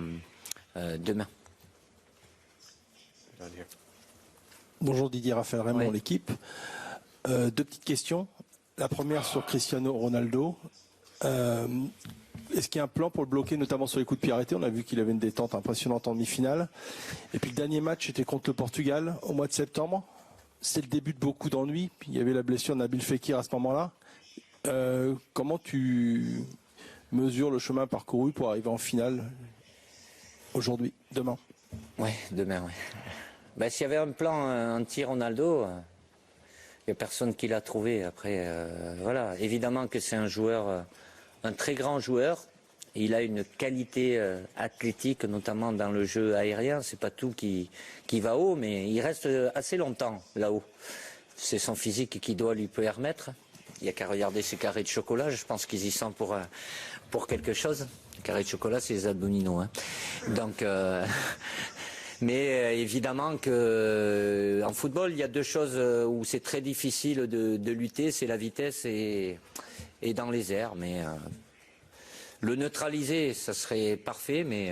demain.
Bonjour Didier, Raphaël Raymond, l'équipe. 2 petites questions. La première sur Cristiano Ronaldo. Est-ce qu'il y a un plan pour le bloquer, notamment sur les coups de pied arrêtés? On a vu qu'il avait une détente impressionnante en demi-finale. Et puis le dernier match était contre le Portugal au mois de septembre. C'est le début de beaucoup d'ennuis. Il y avait la blessure de Nabil Fekir à ce moment-là. Comment tu mesures le chemin parcouru pour arriver en finale aujourd'hui, demain?
Ouais, demain, ouais. Ben, s'il y avait un plan anti-Ronaldo, il n'y a personne qui l'a trouvé. Après, voilà. Évidemment que c'est un joueur, un très grand joueur. Il a une qualité athlétique, notamment dans le jeu aérien. C'est pas tout qui va haut, mais il reste assez longtemps là-haut. C'est son physique qui doit lui permettre. Il n'y a qu'à regarder ses carrés de chocolat. Je pense qu'ils y sont pour quelque chose. Les carrés de chocolat, c'est les abdominaux. Hein. Donc, mais évidemment que en football, il y a 2 choses où c'est très difficile de lutter. C'est la vitesse et dans les airs. Mais le neutraliser, ça serait parfait, mais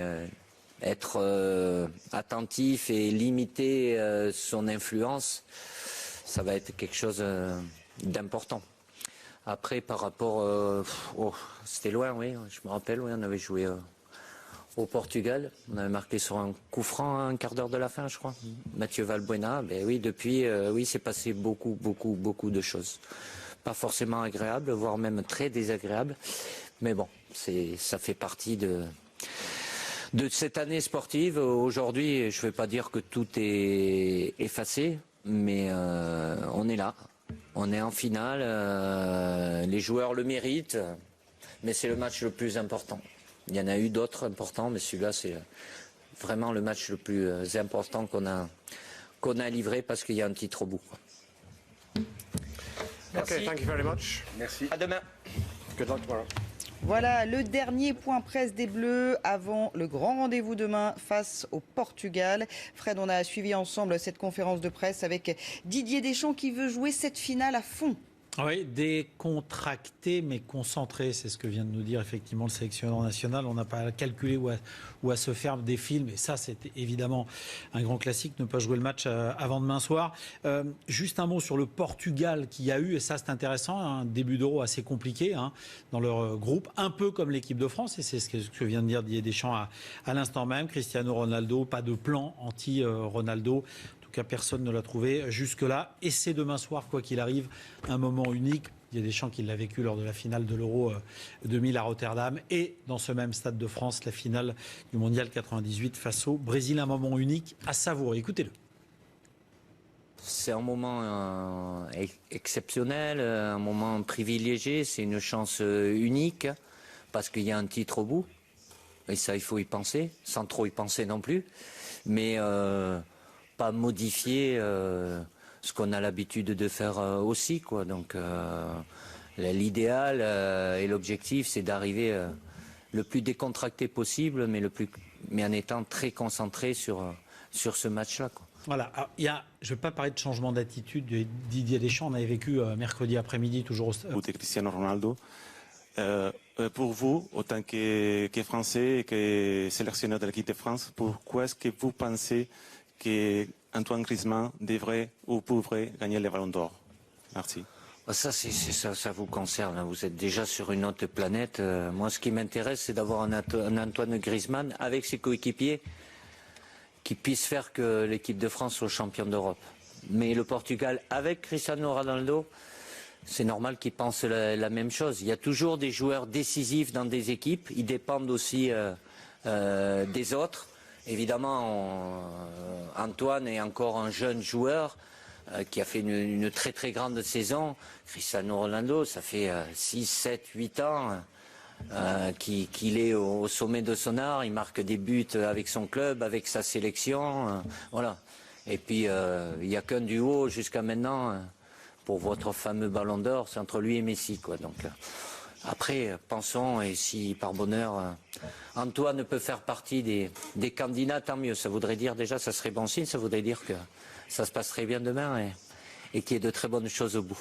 être attentif et limiter son influence, ça va être quelque chose d'important. Après, par rapport... c'était loin, oui, je me rappelle, oui, on avait joué au Portugal. On avait marqué sur un coup franc à un quart d'heure de la fin, je crois. Mathieu Valbuena, ben oui, depuis, oui, c'est passé beaucoup de choses. Pas forcément agréables, voire même très désagréables. Mais bon, ça fait partie de cette année sportive. Aujourd'hui, je ne vais pas dire que tout est effacé, mais on est là. On est en finale. Les joueurs le méritent, mais c'est le match le plus important. Il y en a eu d'autres importants, mais celui-là, c'est vraiment le match le plus important qu'on a livré parce qu'il y a un titre au bout.
Merci. Okay, thank you very much.
Merci. À demain.
Good luck tomorrow.
Voilà le dernier point presse des Bleus avant le grand rendez-vous demain face au Portugal. Fred, on a suivi ensemble cette conférence de presse avec Didier Deschamps qui veut jouer cette finale à fond.
Oui, décontracté mais concentré, c'est ce que vient de nous dire effectivement le sélectionneur national. On n'a pas à calculer ou à se faire des films, et ça c'est évidemment un grand classique, ne pas jouer le match avant demain soir. Juste un mot sur le Portugal qui a eu, et ça c'est intéressant, un début d'Euro assez compliqué dans leur groupe, un peu comme l'équipe de France, et c'est ce que vient de dire Didier Deschamps à l'instant même. Cristiano Ronaldo, pas de plan anti-Ronaldo. En tout cas, personne ne l'a trouvé jusque-là. Et c'est demain soir, quoi qu'il arrive, un moment unique. Il y a des gens qui l'ont vécu lors de la finale de l'Euro 2000 à Rotterdam. Et dans ce même stade de France, la finale du Mondial 98 face au Brésil. Un moment unique à savourer. Écoutez-le.
C'est un moment exceptionnel, un moment privilégié. C'est une chance unique parce qu'il y a un titre au bout. Et ça, il faut y penser, sans trop y penser non plus. Mais... pas modifier ce qu'on a l'habitude de faire aussi, quoi. Donc l'idéal et l'objectif, c'est d'arriver le plus décontracté possible, mais le plus mais en étant très concentré sur ce match-là.
Voilà, alors, je ne vais pas parler de changement d'attitude de Didier Deschamps, on avait vécu mercredi après-midi toujours au stade.
Cristiano Ronaldo. Pour vous, autant que Français et que sélectionneur de l'équipe de France, pourquoi est-ce que vous pensez qu'Antoine Griezmann devrait ou pourrait gagner le Ballon d'Or? Merci.
Ça vous concerne. Vous êtes déjà sur une autre planète. Moi, ce qui m'intéresse, c'est d'avoir un Antoine Griezmann avec ses coéquipiers qui puisse faire que l'équipe de France soit championne d'Europe. Mais le Portugal, avec Cristiano Ronaldo, c'est normal qu'ils pensent la même chose. Il y a toujours des joueurs décisifs dans des équipes. Ils dépendent aussi des autres. Évidemment, Antoine est encore un jeune joueur qui a fait une très très grande saison. Cristiano Ronaldo, ça fait 6, 7, 8 ans qu'il est au sommet de son art. Il marque des buts avec son club, avec sa sélection. Voilà. Et puis, il n'y a qu'un duo jusqu'à maintenant pour votre fameux Ballon d'Or, c'est entre lui et Messi, quoi. Donc, après, pensons, et si par bonheur Antoine peut faire partie des candidats, tant mieux. Ça voudrait dire déjà, ça serait bon signe, ça voudrait dire que ça se passerait bien demain et qu'il y ait de très bonnes choses au bout.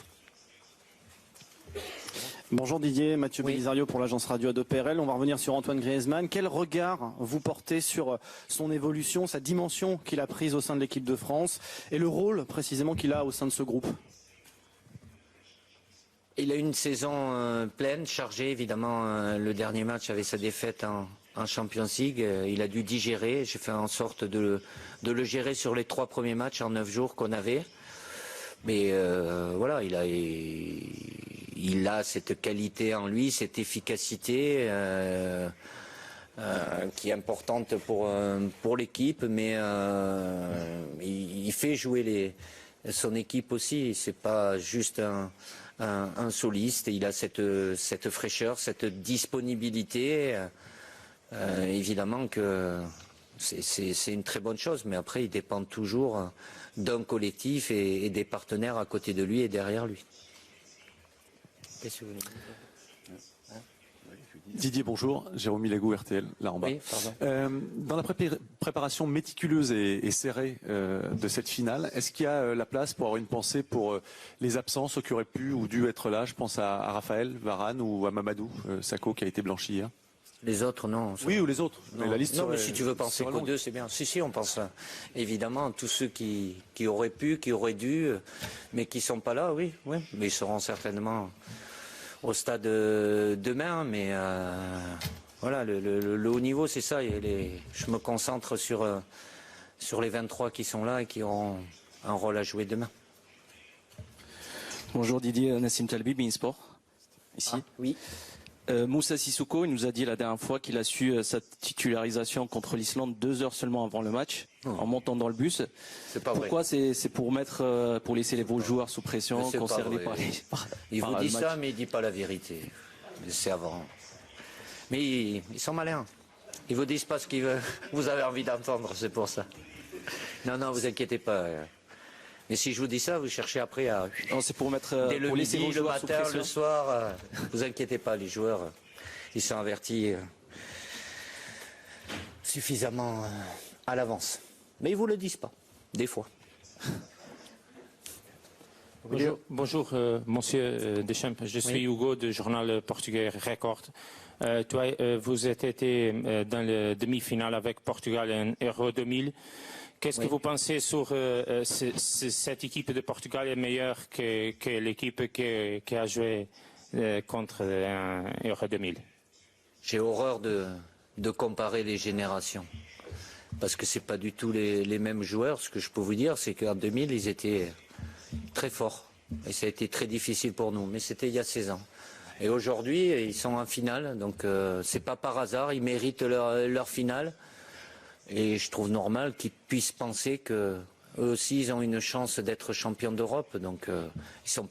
Bonjour Didier, Mathieu Belisario pour l'agence radio ADPRL. On va revenir sur Antoine Griezmann. Quel regard vous portez sur son évolution, sa dimension qu'il a prise au sein de l'équipe de France et le rôle précisément qu'il a au sein de ce groupe?
Il a eu une saison pleine, chargée. Évidemment, le dernier match avec sa défaite en Champions League, il a dû digérer. J'ai fait en sorte de le gérer sur les 3 premiers matchs en 9 jours qu'on avait. Mais voilà, il a cette qualité en lui, cette efficacité qui est importante pour l'équipe, mais il fait jouer son équipe aussi. C'est pas juste un soliste. Il a cette fraîcheur, cette disponibilité. Évidemment que c'est une très bonne chose, mais après il dépend toujours d'un collectif et des partenaires à côté de lui et derrière lui. Qu'est-ce que vous voulez dire ?
Didier, bonjour. Jérôme Milagou, RTL, là en bas.
Oui, pardon.
Dans la préparation méticuleuse et serrée de cette finale, est-ce qu'il y a la place pour avoir une pensée pour les absences qui auraient pu ou dû être là? Je pense à Raphaël, Varane ou à Mamadou Sakho qui a été blanchi hier.
Les autres, non.
Oui, ou les autres.
Non,
mais la liste
mais si tu veux penser qu'aux deux, c'est bien. Si, on pense évidemment à tous ceux qui auraient pu, qui auraient dû, mais qui ne sont pas là, oui. Mais ils seront certainement au stade demain. Mais voilà, le haut niveau, c'est ça. Je me concentre sur les 23 qui sont là et qui auront un rôle à jouer demain.
Bonjour Didier, Nassim Talbi, Beansport. Ici.
Oui.
Moussa Sissoko, il nous a dit la dernière fois qu'il a su sa titularisation contre l'Islande 2 heures seulement avant le match, en montant dans le bus.
C'est pas
Pourquoi c'est pour laisser vos joueurs sous pression, conserver par les.
Il vous dit ça, mais il dit pas la vérité. C'est avant. Mais ils sont malins. Ils vous disent pas ce qu'ils veulent. Vous avez envie d'entendre, c'est pour ça. Non, vous inquiétez pas. Mais si je vous dis ça, vous cherchez après à...
Non, c'est pour mettre...
Dès le midi, le matin, le soir, vous inquiétez pas, les joueurs, ils sont avertis suffisamment à l'avance. Mais ils vous le disent pas, des fois.
Bonjour Monsieur Deschamps, je suis Hugo du journal portugais Record. Toi, vous êtes été dans la demi-finale avec Portugal en Euro 2000. Qu'est-ce que vous pensez sur cette équipe de Portugal est meilleure que l'équipe qui a joué contre Euro 2000?
J'ai horreur de comparer les générations. Parce que ce n'est pas du tout les mêmes joueurs. Ce que je peux vous dire, c'est qu'en 2000, ils étaient très forts. Et ça a été très difficile pour nous. Mais c'était il y a 16 ans. Et aujourd'hui, ils sont en finale. Donc, c'est pas par hasard. Ils méritent leur finale. Et je trouve normal qu'ils puissent penser qu'eux aussi, ils ont une chance d'être champions d'Europe. Donc, ils sont